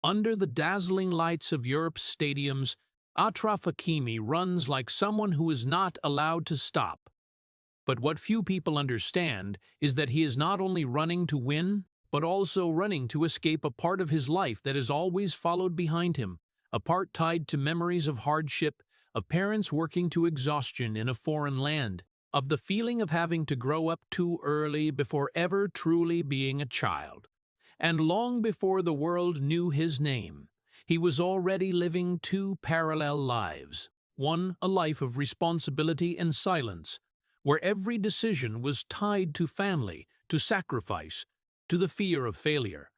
Under the dazzling lights of Europe's stadiums, Achraf Hakimi runs like someone who is not allowed to stop. But what few people understand is that he is not only running to win, but also running to escape a part of his life that has always followed behind him, a part tied to memories of hardship, of parents working to exhaustion in a foreign land, of the feeling of having to grow up too early before ever truly being a child. And long before the world knew his name, he was already living two parallel lives. One, a life of responsibility and silence, where every decision was tied to family, to sacrifice, to the fear of failure.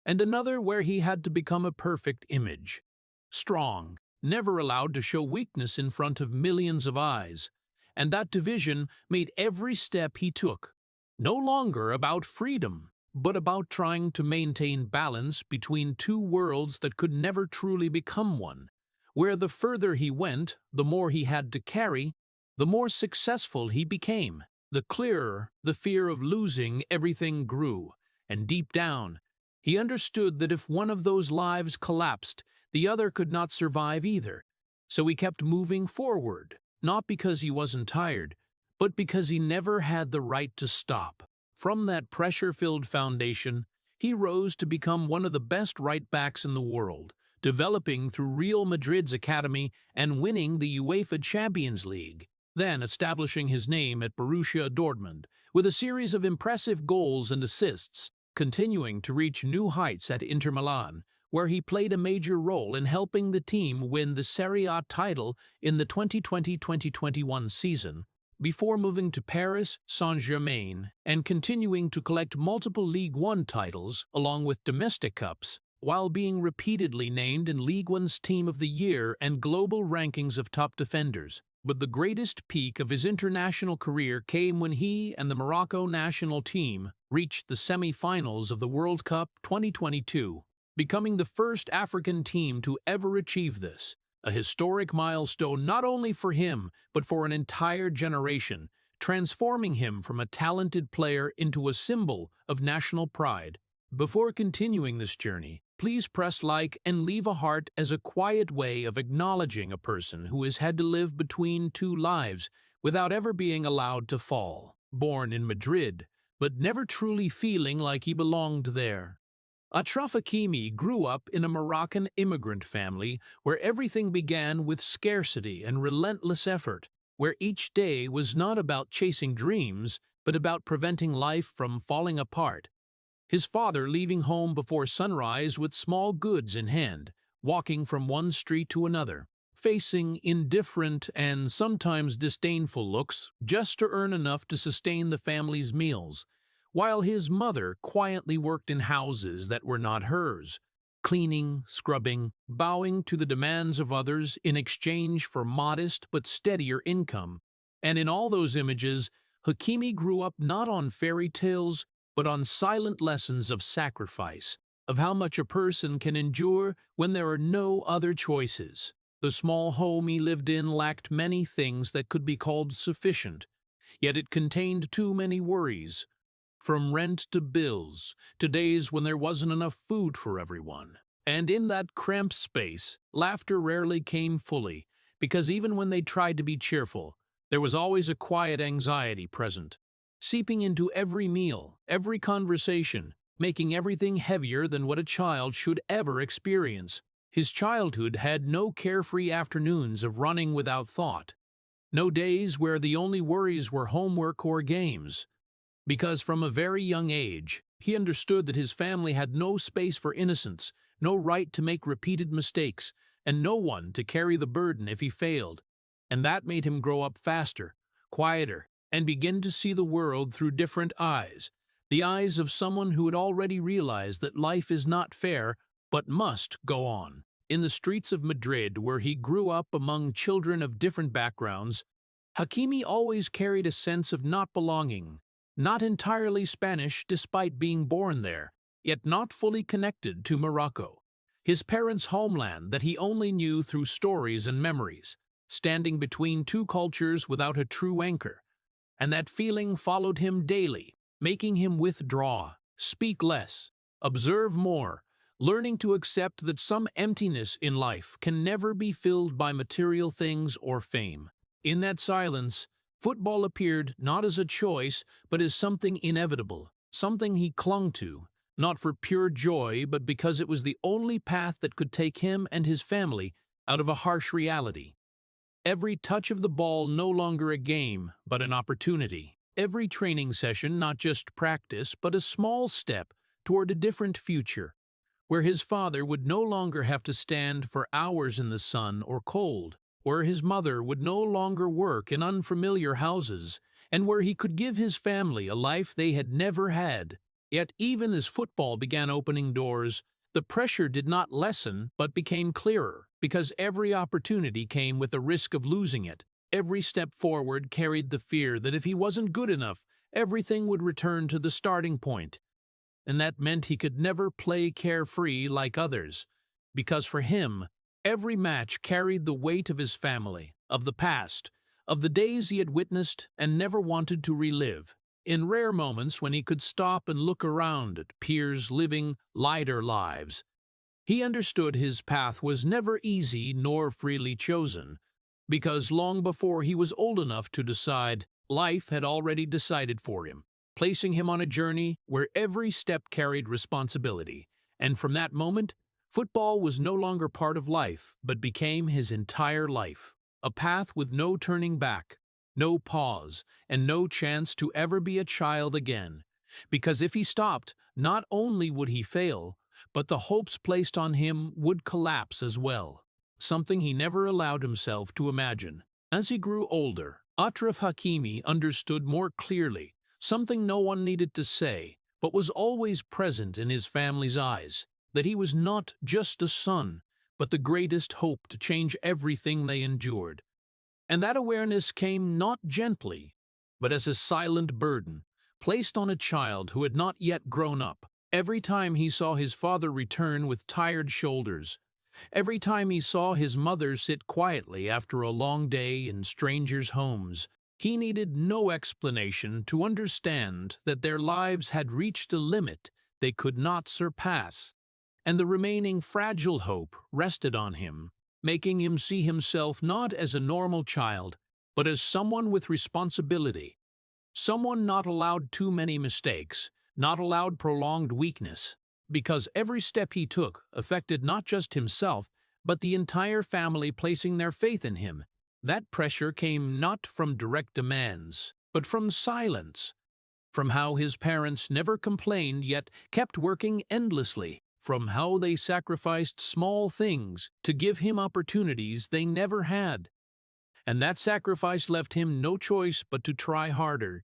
And another where he had to become a perfect image. Strong, never allowed to show weakness in front of millions of eyes. And that division made every step he took no longer about freedom, but about trying to maintain balance between two worlds that could never truly become one, where the further he went, the more he had to carry, the more successful he became, the clearer the fear of losing everything grew, and deep down, he understood that if one of those lives collapsed, the other could not survive either. So he kept moving forward, not because he wasn't tired, but because he never had the right to stop. From that pressure-filled foundation, he rose to become one of the best right-backs in the world, developing through Real Madrid's academy and winning the UEFA Champions League, then establishing his name at Borussia Dortmund, with a series of impressive goals and assists, continuing to reach new heights at Inter Milan, where he played a major role in helping the team win the Serie A title in the 2020-2021 season, before moving to Paris, Saint-Germain, and continuing to collect multiple Ligue 1 titles along with domestic cups, while being repeatedly named in Ligue 1's Team of the Year and global rankings of top defenders. But the greatest peak of his international career came when he and the Morocco national team reached the semi-finals of the World Cup 2022, becoming the first African team to ever achieve this. A historic milestone not only for him, but for an entire generation, transforming him from a talented player into a symbol of national pride. Before continuing this journey, please press like and leave a heart as a quiet way of acknowledging a person who has had to live between two lives without ever being allowed to fall. Born in Madrid, but never truly feeling like he belonged there. Achraf Hakimi grew up in a Moroccan immigrant family where everything began with scarcity and relentless effort, where each day was not about chasing dreams, but about preventing life from falling apart. His father leaving home before sunrise with small goods in hand, walking from one street to another, facing indifferent and sometimes disdainful looks just to earn enough to sustain the family's meals, while his mother quietly worked in houses that were not hers, cleaning, scrubbing, bowing to the demands of others in exchange for modest but steadier income. And in all those images, Hakimi grew up not on fairy tales, but on silent lessons of sacrifice, of how much a person can endure when there are no other choices. The small home he lived in lacked many things that could be called sufficient, yet it contained too many worries, from rent to bills, to days when there wasn't enough food for everyone. And in that cramped space, laughter rarely came fully, because even when they tried to be cheerful, there was always a quiet anxiety present, seeping into every meal, every conversation, making everything heavier than what a child should ever experience. His childhood had no carefree afternoons of running without thought, no days where the only worries were homework or games, because from a very young age, he understood that his family had no space for innocence, no right to make repeated mistakes, and no one to carry the burden if he failed. And that made him grow up faster, quieter, and begin to see the world through different eyes, the eyes of someone who had already realized that life is not fair, but must go on. In the streets of Madrid, where he grew up among children of different backgrounds, Hakimi always carried a sense of not belonging, not entirely Spanish despite being born there, yet not fully connected to Morocco, his parents' homeland that he only knew through stories and memories, standing between two cultures without a true anchor. And that feeling followed him daily, making him withdraw, speak less, observe more, learning to accept that some emptiness in life can never be filled by material things or fame. In that silence, football appeared not as a choice, but as something inevitable, something he clung to, not for pure joy, but because it was the only path that could take him and his family out of a harsh reality. Every touch of the ball no longer a game, but an opportunity. Every training session not just practice, but a small step toward a different future, where his father would no longer have to stand for hours in the sun or cold, where his mother would no longer work in unfamiliar houses, and where he could give his family a life they had never had. Yet even as football began opening doors, the pressure did not lessen but became clearer, because every opportunity came with the risk of losing it. Every step forward carried the fear that if he wasn't good enough, everything would return to the starting point. And that meant he could never play carefree like others, because for him, every match carried the weight of his family, of the past, of the days he had witnessed and never wanted to relive. In rare moments when he could stop and look around at peers living lighter lives, he understood his path was never easy nor freely chosen, because long before he was old enough to decide, life had already decided for him, placing him on a journey where every step carried responsibility. And from that moment, football was no longer part of life, but became his entire life, a path with no turning back, no pause, and no chance to ever be a child again. Because if he stopped, not only would he fail, but the hopes placed on him would collapse as well, something he never allowed himself to imagine. As he grew older, Achraf Hakimi understood more clearly something no one needed to say, but was always present in his family's eyes, that he was not just a son, but the greatest hope to change everything they endured. And that awareness came not gently, but as a silent burden, placed on a child who had not yet grown up. Every time he saw his father return with tired shoulders, every time he saw his mother sit quietly after a long day in strangers' homes, he needed no explanation to understand that their lives had reached a limit they could not surpass, and the remaining fragile hope rested on him, making him see himself not as a normal child, but as someone with responsibility, someone not allowed too many mistakes, not allowed prolonged weakness, because every step he took affected not just himself, but the entire family placing their faith in him. That pressure came not from direct demands, but from silence, from how his parents never complained yet kept working endlessly, from how they sacrificed small things to give him opportunities they never had. And that sacrifice left him no choice but to try harder,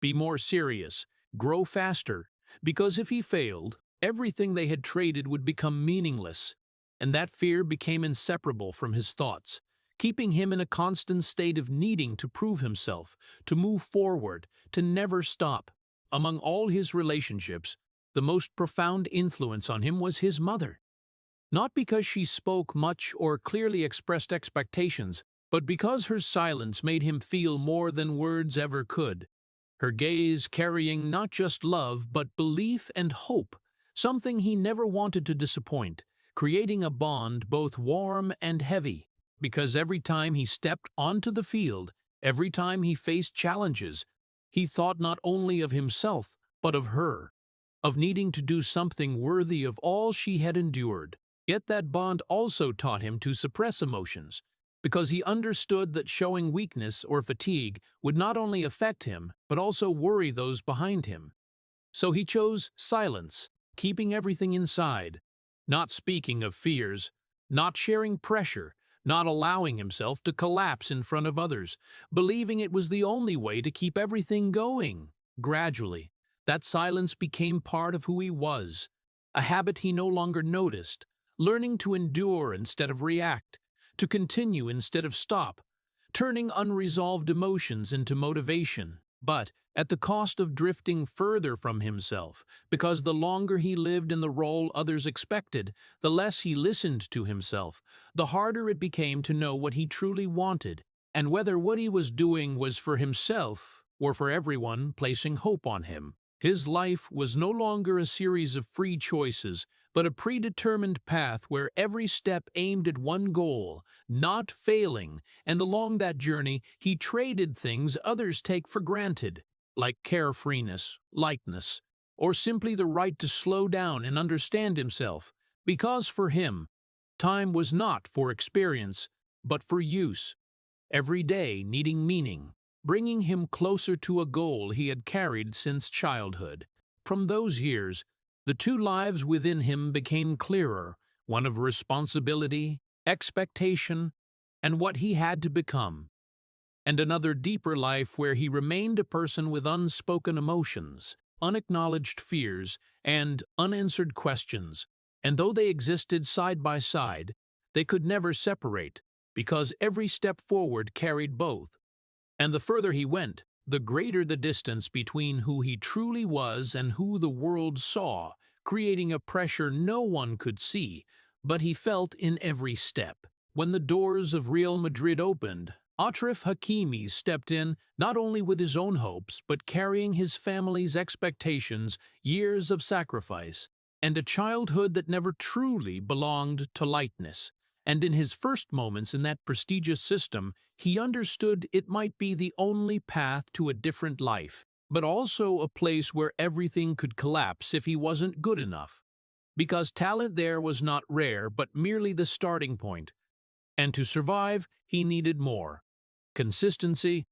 be more serious, grow faster, because if he failed, everything they had traded would become meaningless, and that fear became inseparable from his thoughts, keeping him in a constant state of needing to prove himself, to move forward, to never stop. Among all his relationships, the most profound influence on him was his mother. Not because she spoke much or clearly expressed expectations, but because her silence made him feel more than words ever could. Her gaze carrying not just love, but belief and hope, something he never wanted to disappoint, creating a bond both warm and heavy. Because every time he stepped onto the field, every time he faced challenges, he thought not only of himself, but of her, of needing to do something worthy of all she had endured. Yet that bond also taught him to suppress emotions, because he understood that showing weakness or fatigue would not only affect him, but also worry those behind him. So he chose silence, keeping everything inside, not speaking of fears, not sharing pressure, not allowing himself to collapse in front of others, believing it was the only way to keep everything going. Gradually, that silence became part of who he was, a habit he no longer noticed, learning to endure instead of react, to continue instead of stop, turning unresolved emotions into motivation, but at the cost of drifting further from himself, because the longer he lived in the role others expected, the less he listened to himself, the harder it became to know what he truly wanted, and whether what he was doing was for himself or for everyone placing hope on him. His life was no longer a series of free choices, but a predetermined path where every step aimed at one goal, not failing, and along that journey he traded things others take for granted, like carefreeness, lightness, or simply the right to slow down and understand himself, because for him, time was not for experience, but for use, every day needing meaning, bringing him closer to a goal he had carried since childhood. From those years, the two lives within him became clearer, one of responsibility, expectation, and what he had to become, and another deeper life where he remained a person with unspoken emotions, unacknowledged fears, and unanswered questions. And though they existed side by side, they could never separate, because every step forward carried both. And the further he went, the greater the distance between who he truly was and who the world saw, creating a pressure no one could see, but he felt in every step. When the doors of Real Madrid opened, Achraf Hakimi stepped in not only with his own hopes, but carrying his family's expectations, years of sacrifice, and a childhood that never truly belonged to lightness. And in his first moments in that prestigious system, he understood it might be the only path to a different life, but also a place where everything could collapse if he wasn't good enough. Because talent there was not rare, but merely the starting point. And to survive, he needed more. Consistency,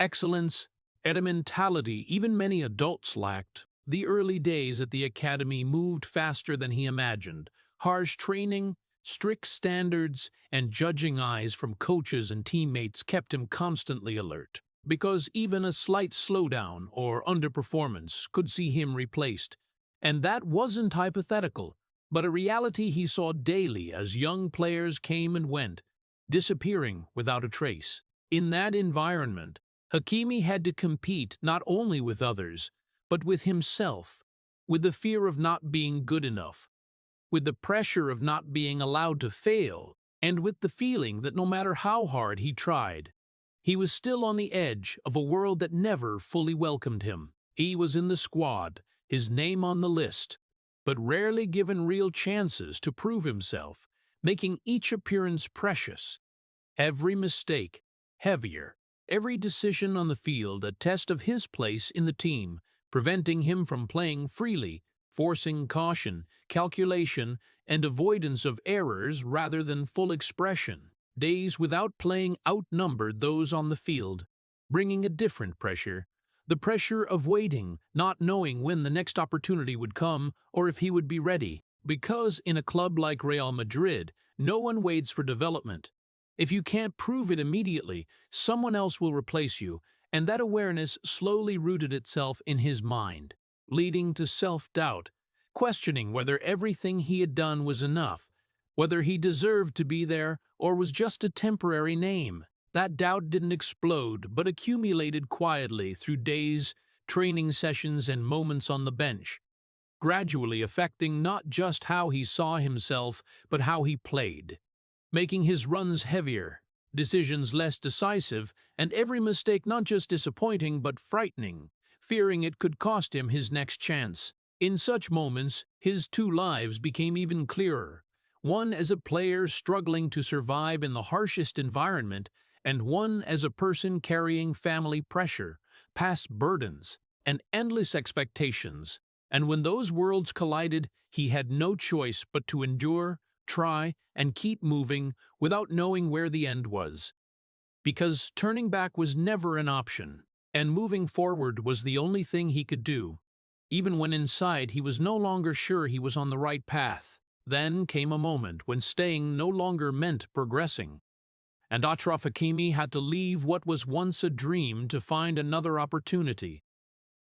excellence, and a mentality even many adults lacked. The early days at the academy moved faster than he imagined. Harsh training, strict standards, and judging eyes from coaches and teammates kept him constantly alert, because even a slight slowdown or underperformance could see him replaced. And that wasn't hypothetical, but a reality he saw daily as young players came and went, disappearing without a trace. In that environment, Hakimi had to compete not only with others, but with himself, with the fear of not being good enough, with the pressure of not being allowed to fail, and with the feeling that no matter how hard he tried, he was still on the edge of a world that never fully welcomed him. He was in the squad, his name on the list, but rarely given real chances to prove himself, making each appearance precious, every mistake heavier, every decision on the field a test of his place in the team, preventing him from playing freely, forcing caution, calculation, and avoidance of errors rather than full expression. Days without playing outnumbered those on the field, bringing a different pressure. The pressure of waiting, not knowing when the next opportunity would come or if he would be ready. Because in a club like Real Madrid, no one waits for development. If you can't prove it immediately, someone else will replace you, and that awareness slowly rooted itself in his mind, leading to self-doubt, questioning whether everything he had done was enough, whether he deserved to be there or was just a temporary name. That doubt didn't explode, but accumulated quietly through days, training sessions, and moments on the bench, gradually affecting not just how he saw himself, but how he played, making his runs heavier, decisions less decisive, and every mistake not just disappointing but frightening, fearing it could cost him his next chance. In such moments, his two lives became even clearer, one as a player struggling to survive in the harshest environment, and one as a person carrying family pressure, past burdens, and endless expectations. And when those worlds collided, he had no choice but to endure, try, and keep moving without knowing where the end was. Because turning back was never an option, and moving forward was the only thing he could do, even when inside he was no longer sure he was on the right path. Then came a moment when staying no longer meant progressing, and Achraf Hakimi had to leave what was once a dream to find another opportunity,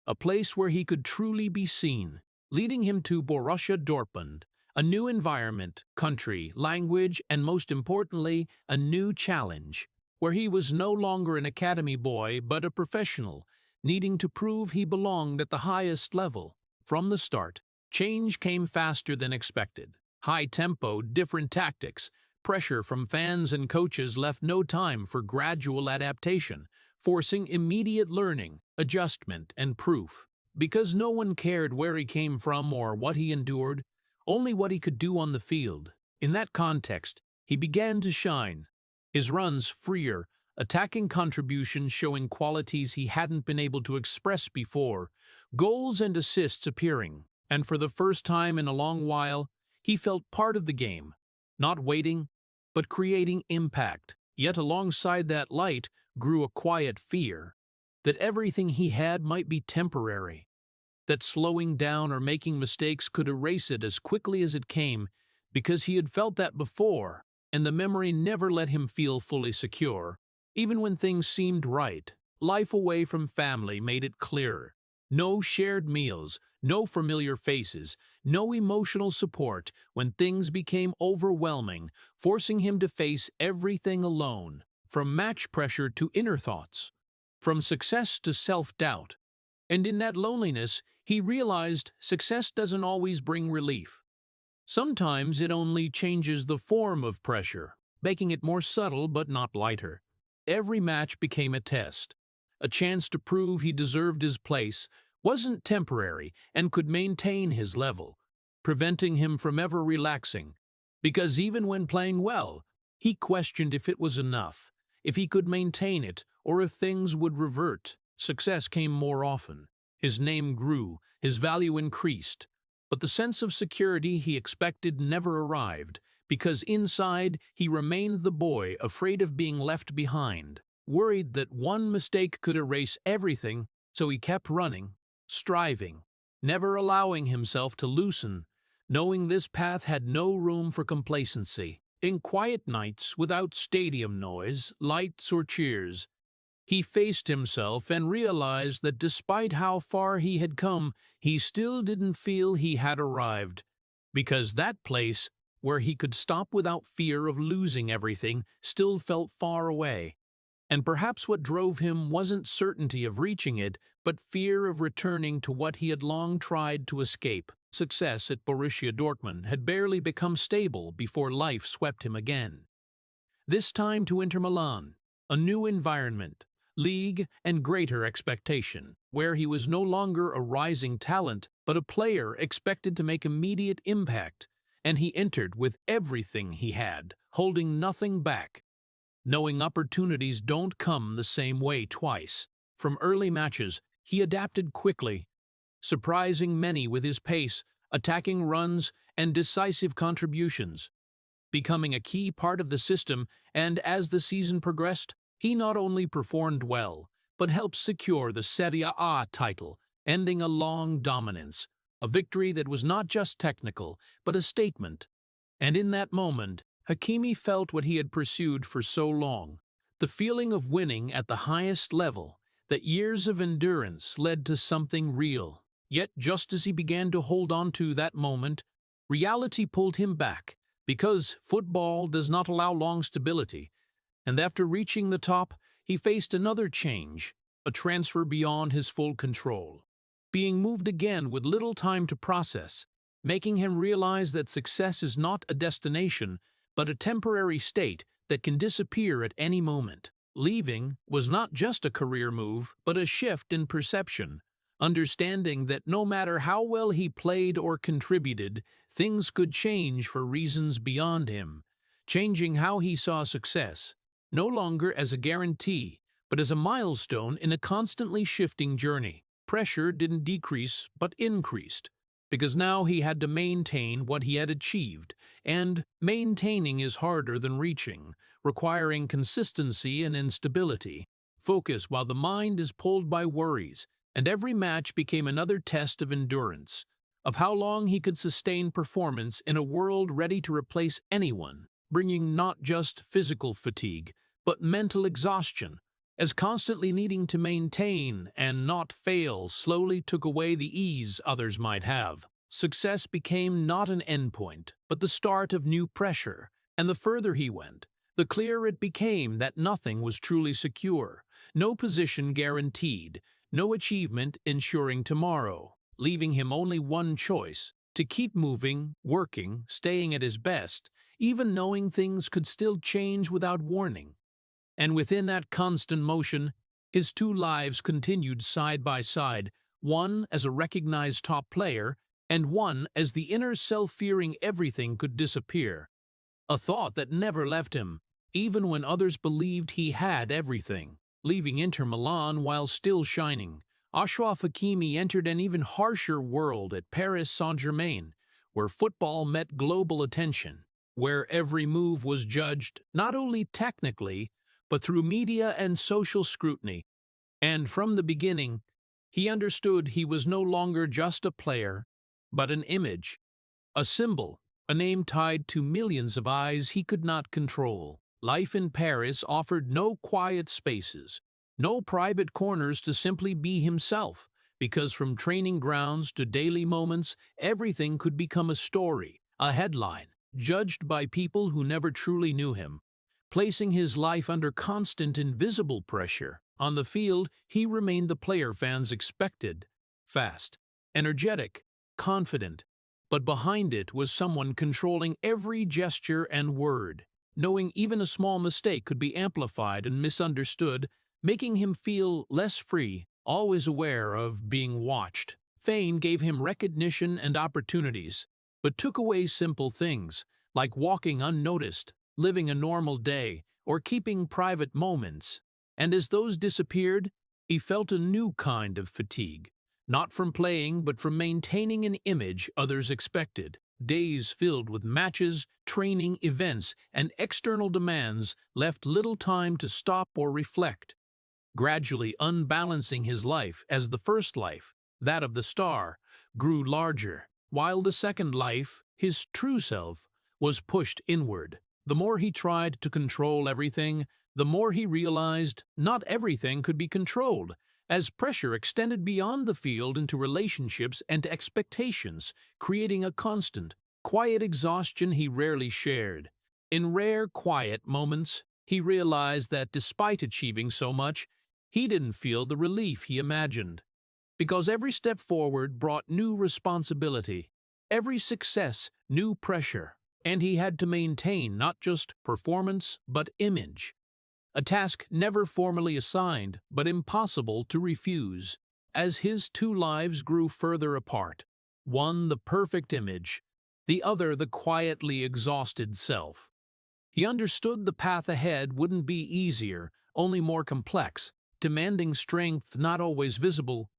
a place where he could truly be seen, leading him to Borussia Dortmund, a new environment, country, language, and most importantly, a new challenge, where he was no longer an academy boy but a professional, needing to prove he belonged at the highest level. From the start, change came faster than expected. High tempo, different tactics, pressure from fans and coaches left no time for gradual adaptation, forcing immediate learning, adjustment, and proof. Because no one cared where he came from or what he endured, only what he could do on the field. In that context, he began to shine. His runs freer, attacking contributions showing qualities he hadn't been able to express before, goals and assists appearing, and for the first time in a long while, he felt part of the game, not waiting, but creating impact. Yet alongside that light grew a quiet fear that everything he had might be temporary, that slowing down or making mistakes could erase it as quickly as it came, because he had felt that before, and the memory never let him feel fully secure. Even when things seemed right, life away from family made it clearer. No shared meals, no familiar faces, no emotional support when things became overwhelming, forcing him to face everything alone, from match pressure to inner thoughts, from success to self-doubt. And in that loneliness, he realized success doesn't always bring relief. Sometimes it only changes the form of pressure, making it more subtle but not lighter. Every match became a test, a chance to prove he deserved his place, wasn't temporary, and could maintain his level, preventing him from ever relaxing. Because even when playing well, he questioned if it was enough, if he could maintain it, or if things would revert. Success came more often. His name grew, his value increased. But the sense of security he expected never arrived, because inside he remained the boy afraid of being left behind, worried that one mistake could erase everything, so he kept running, striving, never allowing himself to loosen, knowing this path had no room for complacency. In quiet nights, without stadium noise, lights, or cheers, he faced himself and realized that despite how far he had come, he still didn't feel he had arrived, because that place, where he could stop without fear of losing everything, still felt far away. And perhaps what drove him wasn't certainty of reaching it, but fear of returning to what he had long tried to escape. Success at Borussia Dortmund had barely become stable before life swept him again. This time to Inter Milan, a new environment, league, and greater expectation, where he was no longer a rising talent, but a player expected to make immediate impact, and he entered with everything he had, holding nothing back, knowing opportunities don't come the same way twice. From early matches, he adapted quickly, surprising many with his pace, attacking runs, and decisive contributions, becoming a key part of the system, and as the season progressed, he not only performed well, but helped secure the Serie A title, ending a long dominance, a victory that was not just technical, but a statement. And in that moment, Hakimi felt what he had pursued for so long, the feeling of winning at the highest level, that years of endurance led to something real. Yet just as he began to hold on to that moment, reality pulled him back, because football does not allow long stability. And after reaching the top, he faced another change, a transfer beyond his full control, being moved again with little time to process, making him realize that success is not a destination, but a temporary state that can disappear at any moment. Leaving was not just a career move, but a shift in perception, understanding that no matter how well he played or contributed, things could change for reasons beyond him, changing how he saw success, no longer as a guarantee, but as a milestone in a constantly shifting journey. Pressure didn't decrease, but increased, because now he had to maintain what he had achieved, and maintaining is harder than reaching, requiring consistency and instability. Focus while the mind is pulled by worries, and every match became another test of endurance, of how long he could sustain performance in a world ready to replace anyone, bringing not just physical fatigue, but mental exhaustion, as constantly needing to maintain and not fail slowly took away the ease others might have. Success became not an endpoint, but the start of new pressure, and the further he went, the clearer it became that nothing was truly secure, no position guaranteed, no achievement ensuring tomorrow, leaving him only one choice: to keep moving, working, staying at his best, even knowing things could still change without warning. And within that constant motion, his two lives continued side by side, one as a recognized top player, and one as the inner self fearing everything could disappear, a thought that never left him, even when others believed he had everything. Leaving Inter Milan while still shining, Achraf Hakimi entered an even harsher world at Paris Saint-Germain, where football met global attention, where every move was judged not only technically, but through media and social scrutiny. And from the beginning, he understood he was no longer just a player, but an image, a symbol, a name tied to millions of eyes he could not control. Life in Paris offered no quiet spaces, no private corners to simply be himself, because from training grounds to daily moments, everything could become a story, a headline, judged by people who never truly knew him, placing his life under constant invisible pressure. On the field, he remained the player fans expected: fast, energetic, confident. But behind it was someone controlling every gesture and word, knowing even a small mistake could be amplified and misunderstood, making him feel less free, always aware of being watched. Fame gave him recognition and opportunities, but took away simple things, like walking unnoticed, living a normal day, or keeping private moments. And as those disappeared, he felt a new kind of fatigue. Not from playing, but from maintaining an image others expected. Days filled with matches, training, events, and external demands left little time to stop or reflect, gradually unbalancing his life as the first life, that of the star, grew larger, while the second life, his true self, was pushed inward. The more he tried to control everything, the more he realized not everything could be controlled, as pressure extended beyond the field into relationships and expectations, creating a constant, quiet exhaustion he rarely shared. In rare, quiet moments, he realized that despite achieving so much, he didn't feel the relief he imagined. Because every step forward brought new responsibility, every success new pressure, and he had to maintain not just performance but image. A task never formally assigned, but impossible to refuse. As his two lives grew further apart, one the perfect image, the other the quietly exhausted self, he understood the path ahead wouldn't be easier, only more complex, demanding strength not always visible,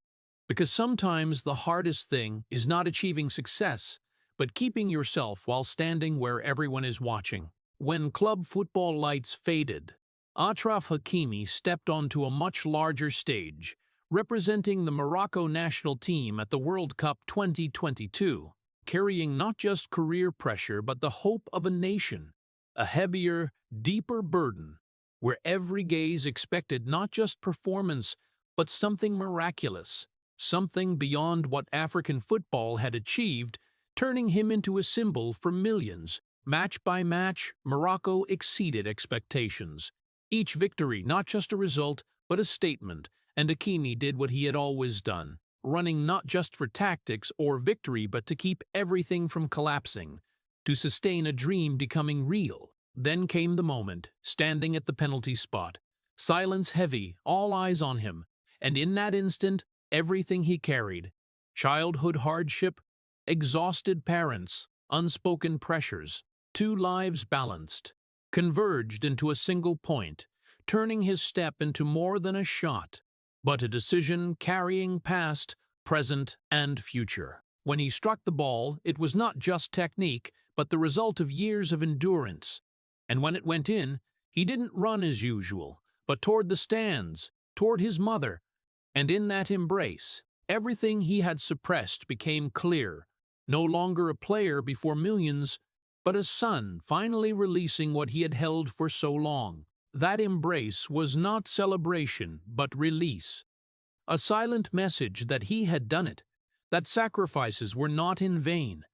because sometimes the hardest thing is not achieving success, but keeping yourself while standing where everyone is watching. When club football lights faded, Achraf Hakimi stepped onto a much larger stage, representing the Morocco national team at the World Cup 2022, carrying not just career pressure but the hope of a nation, a heavier, deeper burden, where every gaze expected not just performance but something miraculous, something beyond what African football had achieved, turning him into a symbol for millions. Match by match, Morocco exceeded expectations. Each victory not just a result, but a statement, and Hakimi did what he had always done, running not just for tactics or victory but to keep everything from collapsing, to sustain a dream becoming real. Then came the moment, standing at the penalty spot, silence heavy, all eyes on him, and in that instant, everything he carried, childhood hardship, exhausted parents, unspoken pressures, two lives balanced, converged into a single point, turning his step into more than a shot, but a decision carrying past, present, and future. When he struck the ball, it was not just technique, but the result of years of endurance. And when it went in, he didn't run as usual, but toward the stands, toward his mother. And in that embrace, everything he had suppressed became clear, no longer a player before millions, but a son finally releasing what he had held for so long. That embrace was not celebration, but release. A silent message that he had done it, that sacrifices were not in vain,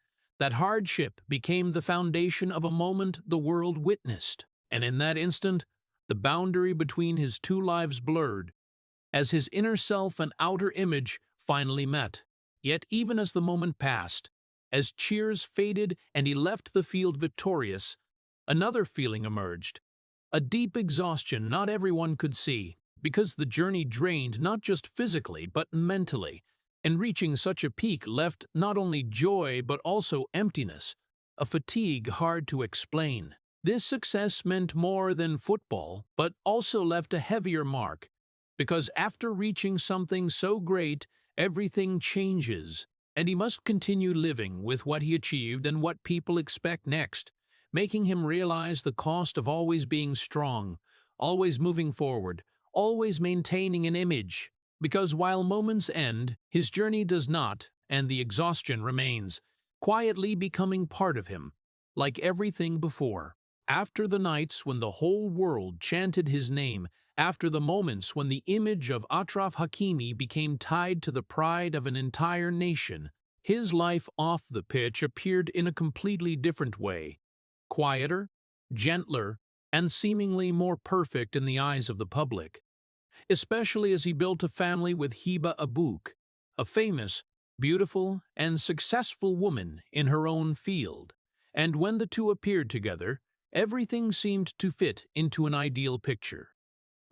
that hardship became the foundation of a moment the world witnessed. And in that instant, the boundary between his two lives blurred, as his inner self and outer image finally met. Yet even as the moment passed, as cheers faded and he left the field victorious, another feeling emerged, a deep exhaustion not everyone could see, because the journey drained not just physically but mentally. and reaching such a peak left not only joy but also emptiness, a fatigue hard to explain. This success meant more than football, but also left a heavier mark, because after reaching something so great, everything changes, and he must continue living with what he achieved and what people expect next, making him realize the cost of always being strong, always moving forward, always maintaining an image. Because while moments end, his journey does not, and the exhaustion remains, quietly becoming part of him, like everything before. After the nights when the whole world chanted his name, after the moments when the image of Achraf Hakimi became tied to the pride of an entire nation, his life off the pitch appeared in a completely different way. Quieter, gentler, and seemingly more perfect in the eyes of the public. Especially as he built a family with Hiba Abouk, a famous, beautiful, and successful woman in her own field. And when the two appeared together, everything seemed to fit into an ideal picture.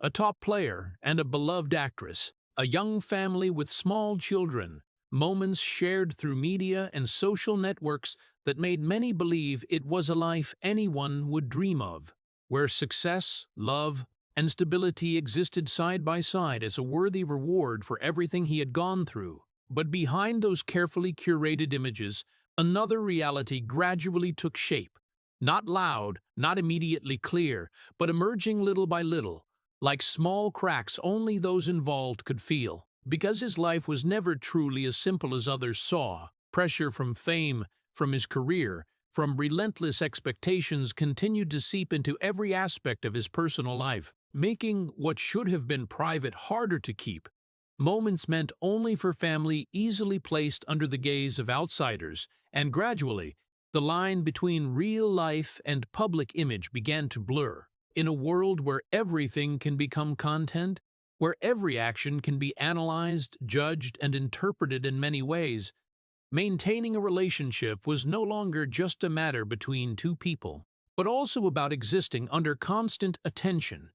A top player and a beloved actress, a young family with small children, moments shared through media and social networks that made many believe it was a life anyone would dream of, where success, love, and stability existed side by side as a worthy reward for everything he had gone through. But behind those carefully curated images, another reality gradually took shape. Not loud, not immediately clear, but emerging little by little, like small cracks only those involved could feel. Because his life was never truly as simple as others saw, pressure from fame, from his career, from relentless expectations continued to seep into every aspect of his personal life, making what should have been private harder to keep. Moments meant only for family easily placed under the gaze of outsiders, and gradually, the line between real life and public image began to blur. In a world where everything can become content, where every action can be analyzed, judged, and interpreted in many ways, maintaining a relationship was no longer just a matter between two people, but also about existing under constant attention,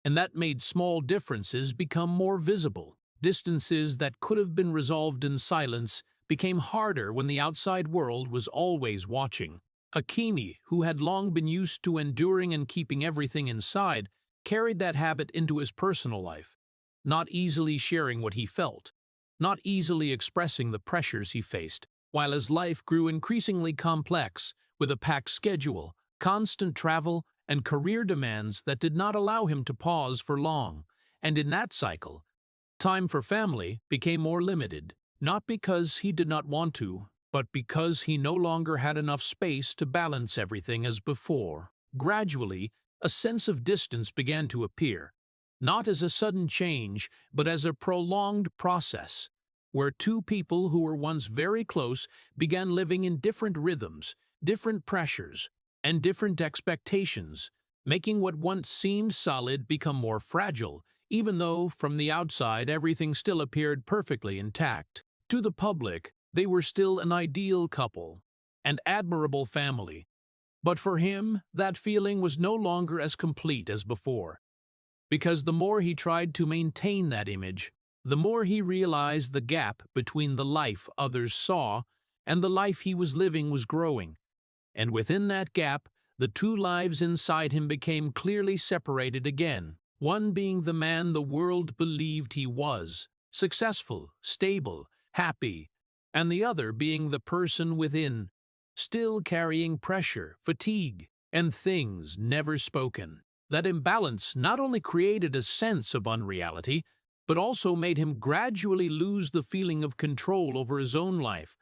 and that made small differences become more visible. Distances that could have been resolved in silence became harder when the outside world was always watching. Hakimi, who had long been used to enduring and keeping everything inside, carried that habit into his personal life, not easily sharing what he felt, not easily expressing the pressures he faced, while his life grew increasingly complex, with a packed schedule, constant travel, and career demands that did not allow him to pause for long. And in that cycle, time for family became more limited, not because he did not want to, but because he no longer had enough space to balance everything as before. Gradually, a sense of distance began to appear, not as a sudden change, but as a prolonged process, where two people who were once very close began living in different rhythms, different pressures, and different expectations, making what once seemed solid become more fragile, even though from the outside everything still appeared perfectly intact. To the public, they were still an ideal couple, an admirable family, but for him, that feeling was no longer as complete as before, because the more he tried to maintain that image, the more he realized the gap between the life others saw and the life he was living was growing, and within that gap, the two lives inside him became clearly separated again, one being the man the world believed he was, successful, stable, happy, and the other being the person within, still carrying pressure, fatigue, and things never spoken. That imbalance not only created a sense of unreality, but also made him gradually lose the feeling of control over his own life,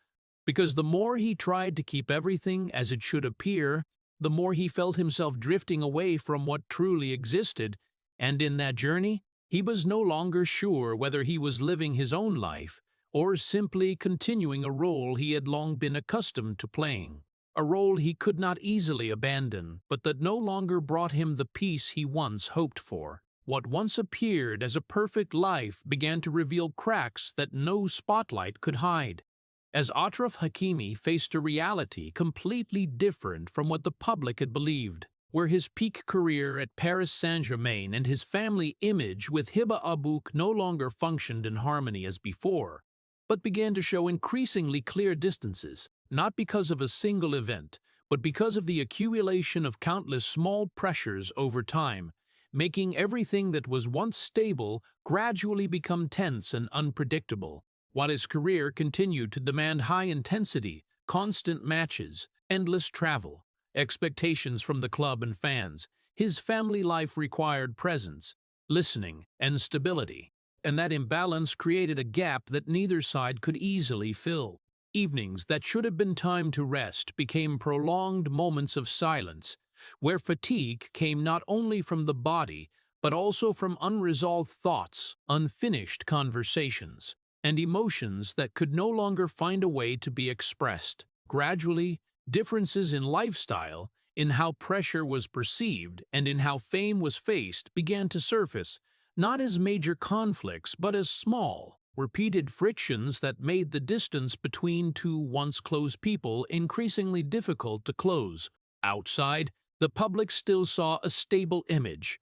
because the more he tried to keep everything as it should appear, the more he felt himself drifting away from what truly existed, and in that journey, he was no longer sure whether he was living his own life or simply continuing a role he had long been accustomed to playing, a role he could not easily abandon, but that no longer brought him the peace he once hoped for. What once appeared as a perfect life began to reveal cracks that no spotlight could hide, as Achraf Hakimi faced a reality completely different from what the public had believed, where his peak career at Paris Saint-Germain and his family image with Hiba Abouk no longer functioned in harmony as before, but began to show increasingly clear distances, not because of a single event, but because of the accumulation of countless small pressures over time, making everything that was once stable gradually become tense and unpredictable. While his career continued to demand high intensity, constant matches, endless travel, expectations from the club and fans, his family life required presence, listening, and stability, and that imbalance created a gap that neither side could easily fill. Evenings that should have been time to rest became prolonged moments of silence, where fatigue came not only from the body, but also from unresolved thoughts, unfinished conversations, and emotions that could no longer find a way to be expressed. Gradually, differences in lifestyle, in how pressure was perceived, and in how fame was faced began to surface, not as major conflicts, but as small, repeated frictions that made the distance between two once close people increasingly difficult to close. Outside, the public still saw a stable image.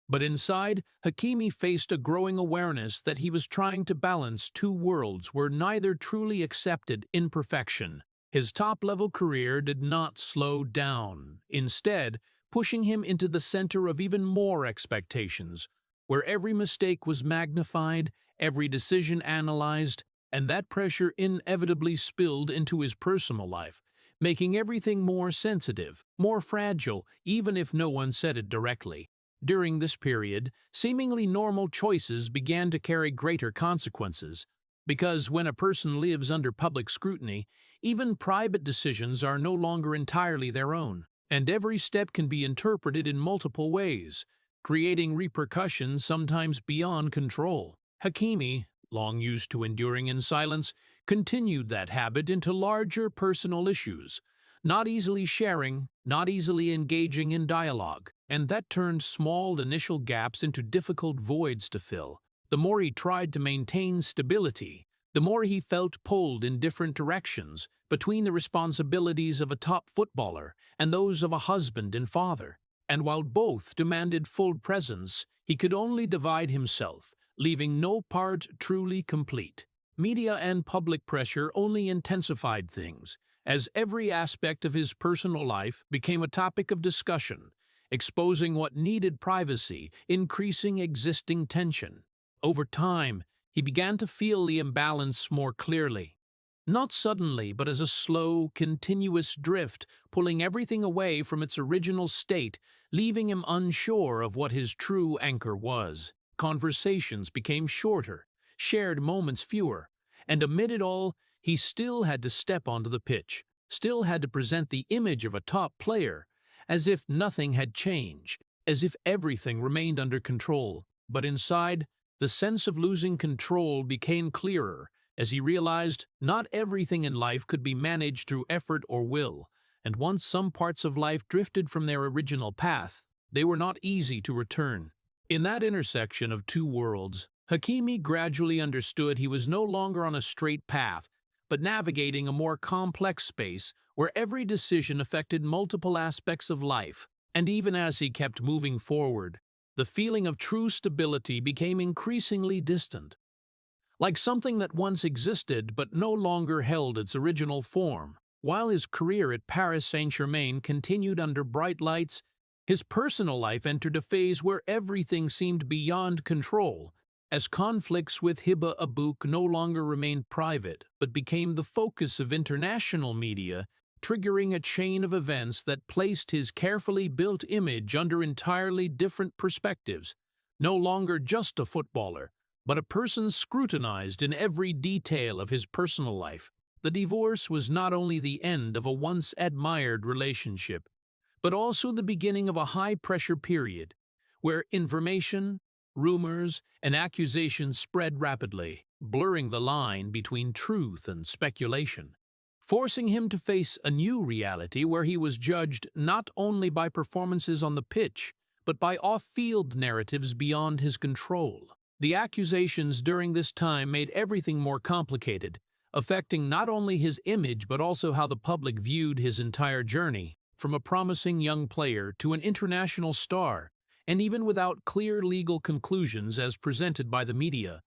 But inside, Hakimi faced a growing awareness that he was trying to balance two worlds where neither truly accepted imperfection. His top-level career did not slow down, instead pushing him into the center of even more expectations, where every mistake was magnified, every decision analyzed, and that pressure inevitably spilled into his personal life, making everything more sensitive, more fragile, even if no one said it directly. During this period, seemingly normal choices began to carry greater consequences, because when a person lives under public scrutiny, even private decisions are no longer entirely their own, and every step can be interpreted in multiple ways, creating repercussions sometimes beyond control. Hakimi, long used to enduring in silence, continued that habit into larger personal issues, not easily sharing, not easily engaging in dialogue, and that turned small initial gaps into difficult voids to fill. The more he tried to maintain stability, the more he felt pulled in different directions between the responsibilities of a top footballer and those of a husband and father. And while both demanded full presence, he could only divide himself, leaving no part truly complete. Media and public pressure only intensified things, as every aspect of his personal life became a topic of discussion, exposing what needed privacy, increasing existing tension. Over time, he began to feel the imbalance more clearly. Not suddenly, but as a slow, continuous drift, pulling everything away from its original state, leaving him unsure of what his true anchor was. Conversations became shorter, shared moments fewer, and amid it all, he still had to step onto the pitch, still had to present the image of a top player, as if nothing had changed, as if everything remained under control. But inside, the sense of losing control became clearer as he realized not everything in life could be managed through effort or will, and once some parts of life drifted from their original path, they were not easy to return. In that intersection of two worlds, Hakimi gradually understood he was no longer on a straight path, but navigating a more complex space where every decision affected multiple aspects of life. And even as he kept moving forward, the feeling of true stability became increasingly distant, like something that once existed but no longer held its original form. While his career at Paris Saint-Germain continued under bright lights, his personal life entered a phase where everything seemed beyond control, as conflicts with Hiba Abouk no longer remained private but became the focus of international media, triggering a chain of events that placed his carefully built image under entirely different perspectives. No longer just a footballer, but a person scrutinized in every detail of his personal life. The divorce was not only the end of a once admired relationship, but also the beginning of a high-pressure period, where information, rumors, and accusations spread rapidly, blurring the line between truth and speculation, forcing him to face a new reality where he was judged not only by performances on the pitch, but by off-field narratives beyond his control. The accusations during this time made everything more complicated, affecting not only his image but also how the public viewed his entire journey, from a promising young player to an international star. And even without clear legal conclusions as presented by the media,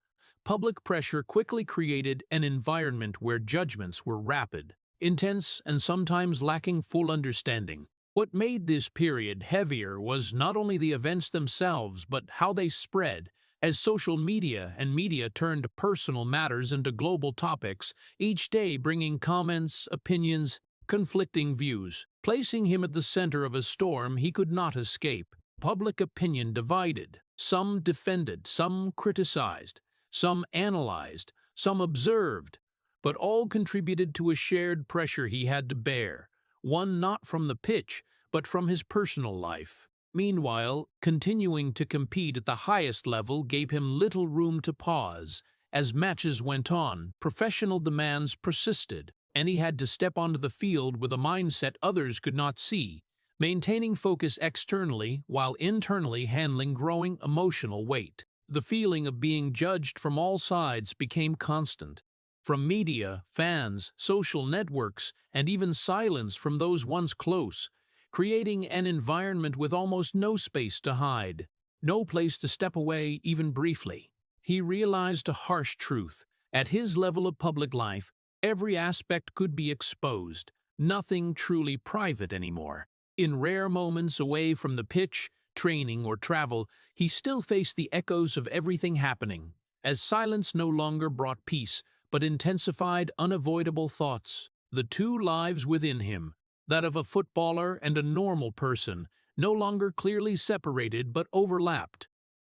public pressure quickly created an environment where judgments were rapid, intense, and sometimes lacking full understanding. What made this period heavier was not only the events themselves, but how they spread. As social media and media turned personal matters into global topics, each day bringing comments, opinions, conflicting views, placing him at the center of a storm he could not escape. Public opinion divided. Some defended, some criticized, some analyzed, some observed, but all contributed to a shared pressure he had to bear, one not from the pitch, but from his personal life. Meanwhile, continuing to compete at the highest level gave him little room to pause. As matches went on, professional demands persisted, and he had to step onto the field with a mindset others could not see, maintaining focus externally while internally handling growing emotional weight. The feeling of being judged from all sides became constant. From media, fans, social networks, and even silence from those once close, creating an environment with almost no space to hide, no place to step away even briefly. He realized a harsh truth. At his level of public life, every aspect could be exposed, nothing truly private anymore. In rare moments away from the pitch, training, or travel, he still faced the echoes of everything happening, as silence no longer brought peace, but intensified unavoidable thoughts. The two lives within him, that of a footballer and a normal person, no longer clearly separated but overlapped,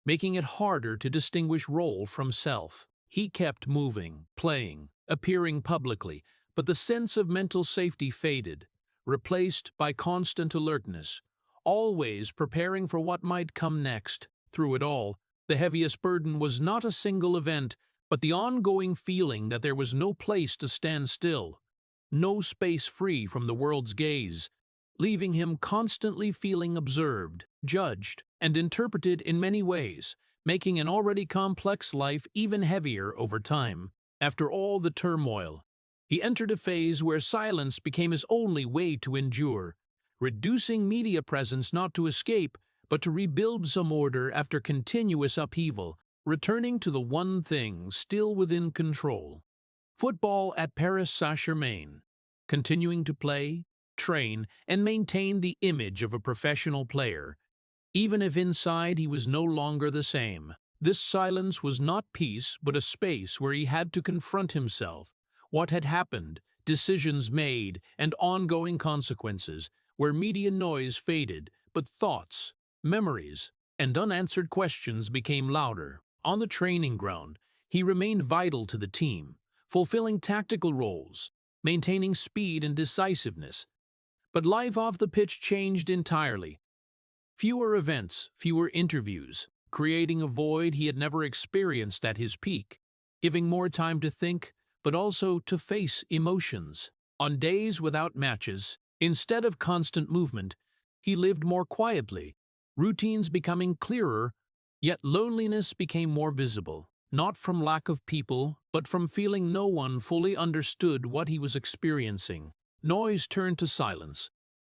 making it harder to distinguish role from self. He kept moving, playing, appearing publicly, but the sense of mental safety faded, replaced by constant alertness, always preparing for what might come next. Through it all, the heaviest burden was not a single event, but the ongoing feeling that there was no place to stand still, no space free from the world's gaze, leaving him constantly feeling observed, judged, and interpreted in many ways, making an already complex life even heavier over time. After all the turmoil, he entered a phase where silence became his only way to endure, reducing media presence not to escape, but to rebuild some order after continuous upheaval, returning to the one thing still within control: football at Paris Saint-Germain, continuing to play, train, and maintain the image of a professional player, even if inside he was no longer the same. This silence was not peace, but a space where he had to confront himself, what had happened, decisions made, and ongoing consequences, where media noise faded, but thoughts, memories, and unanswered questions became louder. On the training ground, he remained vital to the team, fulfilling tactical roles, maintaining speed and decisiveness. But life off the pitch changed entirely. Fewer events, fewer interviews, creating a void he had never experienced at his peak, giving more time to think, but also to face emotions. On days without matches, instead of constant movement, he lived more quietly, routines becoming clearer, yet loneliness became more visible, not from lack of people, but from feeling no one fully understood what he was experiencing. Noise turned to silence,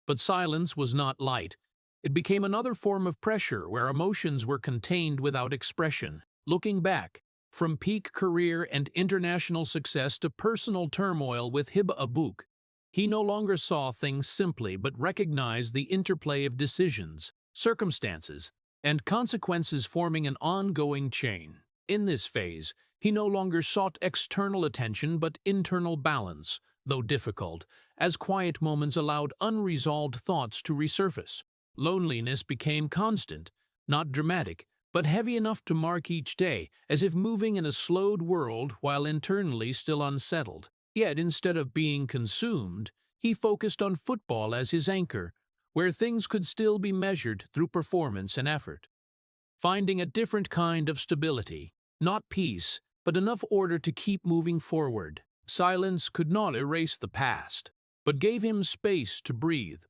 but silence was not light. It became another form of pressure where emotions were contained without expression. Looking back, from peak career and international success to personal turmoil with Hiba Abouk, he no longer saw things simply but recognized the interplay of decisions, circumstances, and consequences forming an ongoing chain. In this phase, he no longer sought external attention but internal balance, though difficult, as quiet moments allowed unresolved thoughts to resurface. Loneliness became constant, not dramatic, but heavy enough to mark each day, as if moving in a slowed world while internally still unsettled. Yet instead of being consumed, he focused on football as his anchor, where things could still be measured through performance and effort. Finding a different kind of stability, not peace, but enough order to keep moving forward. Silence could not erase the past, but gave him space to breathe,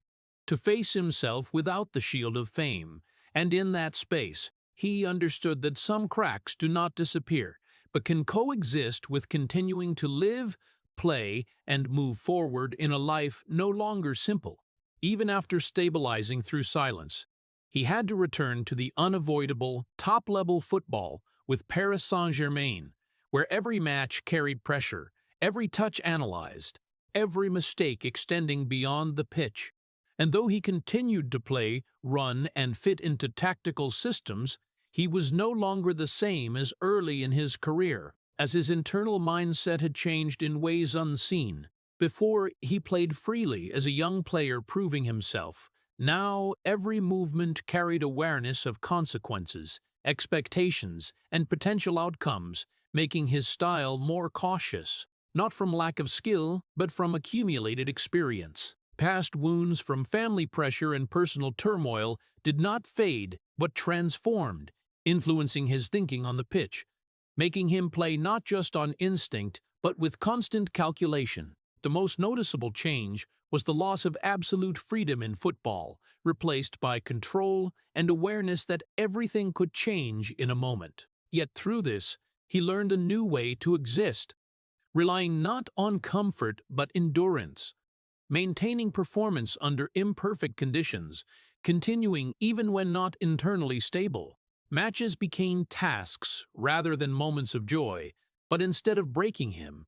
to face himself without the shield of fame, and in that space, he understood that some cracks do not disappear, but can coexist with continuing to live, play, and move forward in a life no longer simple. Even after stabilizing through silence, he had to return to the unavoidable top-level football with Paris Saint-Germain, where every match carried pressure, every touch analyzed, every mistake extending beyond the pitch. And though he continued to play, run, and fit into tactical systems, he was no longer the same as early in his career, as his internal mindset had changed in ways unseen. Before, he played freely as a young player proving himself. Now, every movement carried awareness of consequences, expectations, and potential outcomes, making his style more cautious, not from lack of skill, but from accumulated experience. Past wounds from family pressure and personal turmoil did not fade, but transformed, influencing his thinking on the pitch, making him play not just on instinct, but with constant calculation. The most noticeable change was the loss of absolute freedom in football, replaced by control and awareness that everything could change in a moment. Yet through this, he learned a new way to exist, relying not on comfort but endurance, maintaining performance under imperfect conditions, continuing even when not internally stable. Matches became tasks rather than moments of joy, but instead of breaking him,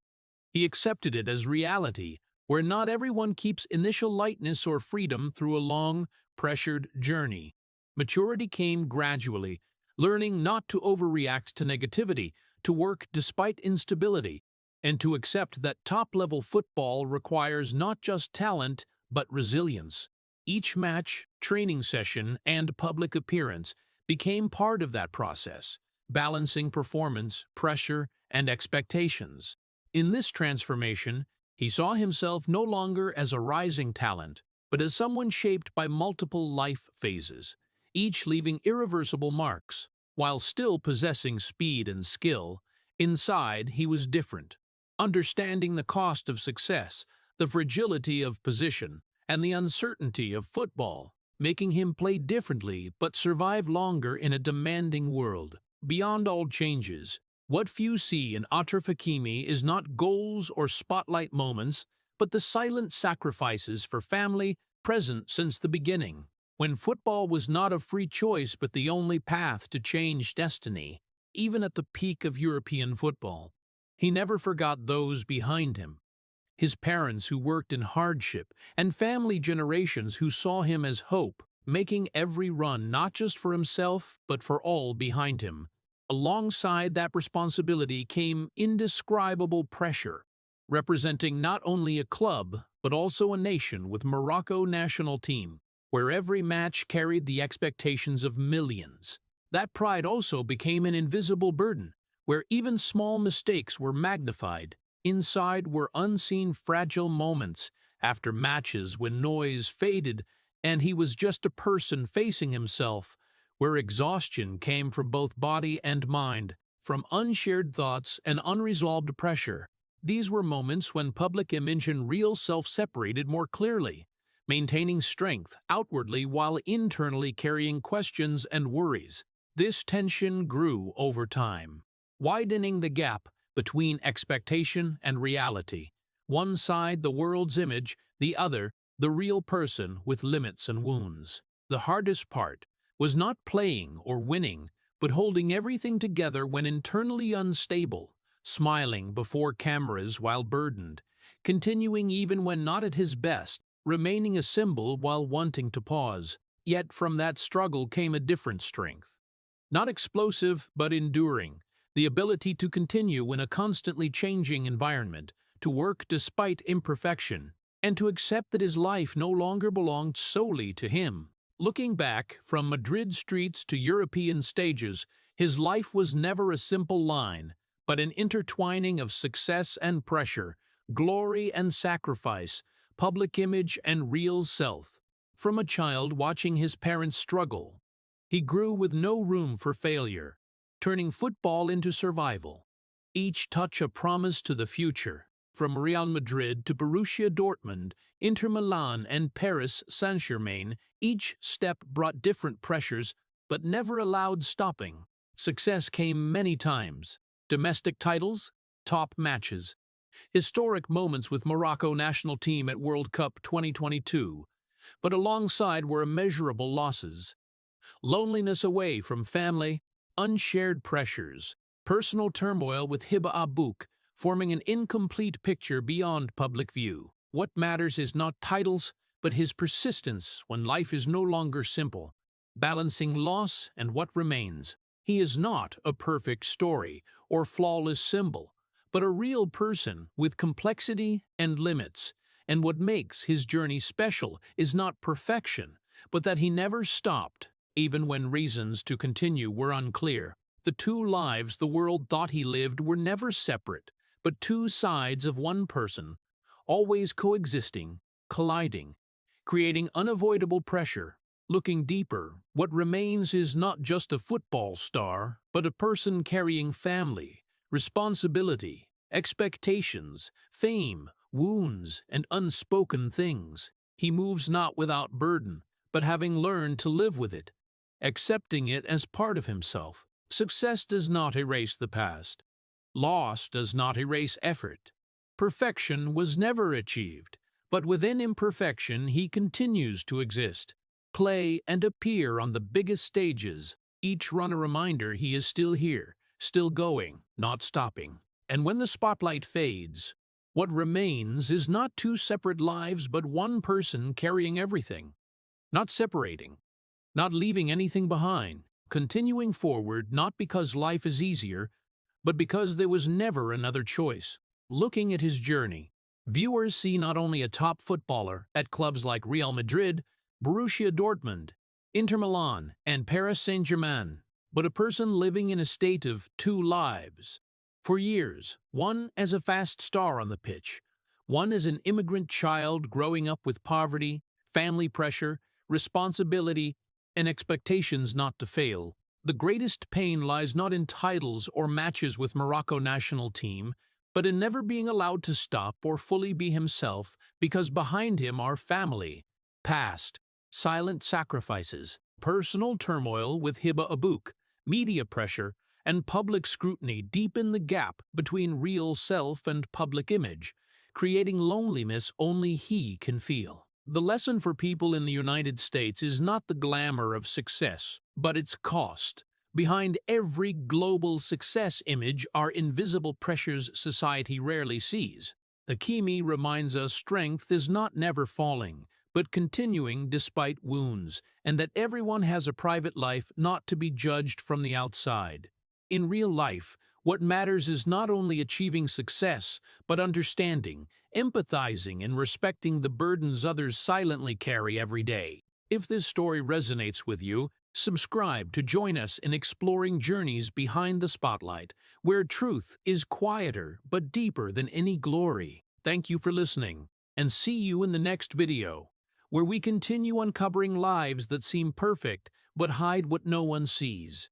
he accepted it as reality, where not everyone keeps initial lightness or freedom through a long, pressured journey. Maturity came gradually, learning not to overreact to negativity, to work despite instability, and to accept that top-level football requires not just talent, but resilience. Each match, training session, and public appearance became part of that process, balancing performance, pressure, and expectations. In this transformation, he saw himself no longer as a rising talent, but as someone shaped by multiple life phases, each leaving irreversible marks. While still possessing speed and skill, inside he was different, understanding the cost of success, the fragility of position, and the uncertainty of football, making him play differently but survive longer in a demanding world. Beyond all changes, what few see in Achraf Hakimi is not goals or spotlight moments, but the silent sacrifices for family present since the beginning, when football was not a free choice but the only path to change destiny. Even at the peak of European football, he never forgot those behind him, his parents who worked in hardship, and family generations who saw him as hope, making every run not just for himself but for all behind him. Alongside that responsibility came indescribable pressure, representing not only a club but also a nation with Morocco national team, where every match carried the expectations of millions. That pride also became an invisible burden, where even small mistakes were magnified. Inside were unseen fragile moments after matches when noise faded and he was just a person facing himself, where exhaustion came from both body and mind, from unshared thoughts and unresolved pressure. These were moments when public image and real self separated more clearly, maintaining strength outwardly while internally carrying questions and worries. This tension grew over time, widening the gap between expectation and reality. One side the world's image, the other the real person with limits and wounds. The hardest part was not playing or winning, but holding everything together when internally unstable, smiling before cameras while burdened, continuing even when not at his best, remaining a symbol while wanting to pause. Yet from that struggle came a different strength. Not explosive, but enduring, the ability to continue in a constantly changing environment, to work despite imperfection, and to accept that his life no longer belonged solely to him. Looking back, from Madrid streets to European stages, his life was never a simple line, but an intertwining of success and pressure, glory and sacrifice, public image and real self. From a child watching his parents struggle, he grew with no room for failure, turning football into survival. Each touch a promise to the future. From Real Madrid to Borussia Dortmund, Inter Milan and Paris Saint-Germain, each step brought different pressures, but never allowed stopping. Success came many times. Domestic titles, top matches, historic moments with Morocco national team at World Cup 2022. But alongside were immeasurable losses. Loneliness away from family, unshared pressures, Personal turmoil with Hiba Abouk, forming an incomplete picture beyond public view. What matters is not titles, but his persistence when life is no longer simple, balancing loss and what remains. He is not a perfect story or flawless symbol, but a real person with complexity and limits. And what makes his journey special is not perfection, but that he never stopped, even when reasons to continue were unclear. The two lives the world thought he lived were never separate, but two sides of one person, always coexisting, colliding, creating unavoidable pressure. Looking deeper, what remains is not just a football star, but a person carrying family, responsibility, expectations, fame, wounds, and unspoken things. He moves not without burden, but having learned to live with it, accepting it as part of himself. Success does not erase the past. Loss does not erase effort. Perfection was never achieved, but within imperfection he continues to exist, play and appear on the biggest stages, each run a reminder he is still here, still going, not stopping. And when the spotlight fades, what remains is not two separate lives but one person carrying everything, not separating, not leaving anything behind, continuing forward not because life is easier, but because there was never another choice. Looking at his journey, viewers see not only a top footballer at clubs like Real Madrid, Borussia Dortmund, Inter Milan, and Paris Saint-Germain, but a person living in a state of two lives. For years, one as a fast star on the pitch, one as an immigrant child growing up with poverty, family pressure, responsibility, and expectations not to fail. The greatest pain lies not in titles or matches with Morocco national team, but in never being allowed to stop or fully be himself because behind him are family, past, silent sacrifices, personal turmoil with Hiba Abouk, media pressure, and public scrutiny deepen the gap between real self and public image, creating loneliness only he can feel. The lesson for people in the United States is not the glamour of success, but its cost. Behind every global success image are invisible pressures society rarely sees. Hakimi reminds us strength is not never falling, but continuing despite wounds, and that everyone has a private life not to be judged from the outside. In real life, what matters is not only achieving success, but understanding, empathizing, and respecting the burdens others silently carry every day. If this story resonates with you, subscribe to join us in exploring journeys behind the spotlight, where truth is quieter but deeper than any glory. Thank you for listening, and see you in the next video, where we continue uncovering lives that seem perfect but hide what no one sees.